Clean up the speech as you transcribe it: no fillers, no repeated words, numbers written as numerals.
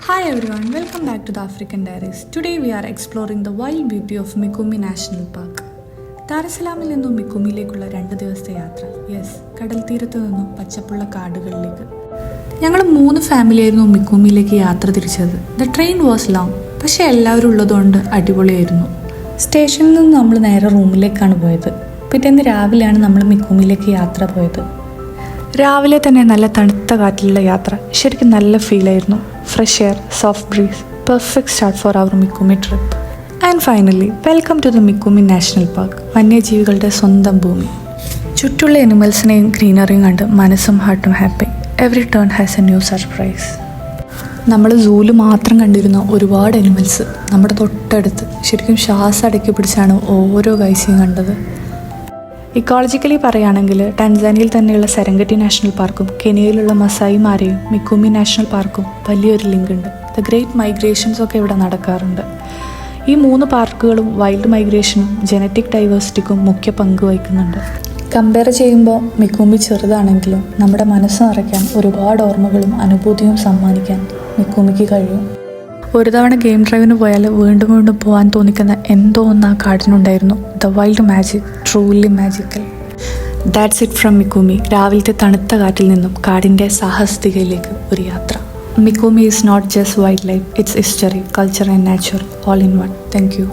Hi everyone, welcome back to the African Diaries. Today we are exploring the wild beauty of Mikumi National Park. ദാരസലാമിൽ നിന്നും മിക്കുമിയിലേക്കുള്ള 2 ദിവസത്തെ യാത്ര. കടൽ തീരത്ത് നിന്നും പച്ചപ്പുള്ള കാടുകളിലേക്ക്. ഞങ്ങൾ 3 ഫാമിലിയായിരുന്നു മിക്കുമിയിലേക്ക് യാത്ര തിരിച്ചത്. ദ ട്രെയിൻ വാസ് ലോങ്, പക്ഷേ എല്ലാവരും ഉള്ളതുകൊണ്ട് അടിപൊളിയായിരുന്നു. സ്റ്റേഷനിൽ നിന്ന് നമ്മൾ നേരെ റൂമിലേക്കാണ് പോയത്. പിറ്റേന്ന് രാവിലെയാണ് നമ്മൾ മിക്കുമിയിലേക്ക് യാത്ര പോയത്. രാവിലെ തന്നെ നല്ല തണുത്ത കാറ്റിലുള്ള യാത്ര ശരിക്കും നല്ല ഫീലായിരുന്നു. Fresh air, soft breeze, perfect start for our Mikumi trip. And finally welcome to the Mikumi national park, വന്യജീവികളുടെ സ്വന്തം ഭൂമി. ചുറ്റുള്ള അനിമൽസിനെയും ഗ്രീനറിയും കണ്ട് മനസ്സും ഹാർട്ടും happy. Every turn has a new surprise. നമ്മൾ സൂല് മാത്രം കണ്ടിരുന്ന ഒരുപാട് അനിമൽസ് നമ്മുടെ തൊട്ടടുത്ത് ശരിക്കും ശ്വാസം അടക്കി പിടിച്ചാണ് ഓരോ കാഴ്ചയും കണ്ടത്. ഇക്കോളജിക്കലി പറയുകയാണെങ്കിൽ ടാൻസാനിയയിൽ തന്നെയുള്ള സെരംഗറ്റി നാഷണൽ പാർക്കും കെനിയയിലുള്ള മസായി മാരയും മിക്കുമി നാഷണൽ പാർക്കും വലിയൊരു ലിങ്ക് ഉണ്ട്. ദ ഗ്രേറ്റ് മൈഗ്രേഷൻസ് ഒക്കെ ഇവിടെ നടക്കാറുണ്ട്. ഈ 3 പാർക്കുകളും വൈൽഡ് മൈഗ്രേഷനും ജനറ്റിക് ഡൈവേഴ്സിറ്റിക്കും മുഖ്യ പങ്ക് വഹിക്കുന്നുണ്ട്. കമ്പയർ ചെയ്യുമ്പോൾ മിക്കുമി ചെറുതാണെങ്കിലും നമ്മുടെ മനസ്സ് നിറയ്ക്കാൻ ഒരുപാട് ഓർമ്മകളും അനുഭൂതിയും സമ്മാനിക്കാൻ മിക്കുമിക്ക് കഴിയും. ഒരു തവണ ഗെയിം ഡ്രൈവിന് പോയാൽ വീണ്ടും വീണ്ടും പോകാൻ തോന്നിക്കുന്ന എന്തോ ഒന്ന് ആ കാടിനുണ്ടായിരുന്നു. The wild magic, truly magical. That's it from Mikumi. രാവിലത്തെ തണുത്ത കാറ്റിൽ നിന്നും കാടിൻ്റെ സാഹസികതയിലേക്ക് ഒരു യാത്ര. Mikumi is not just wildlife, it's history, culture and nature all in one. Thank U.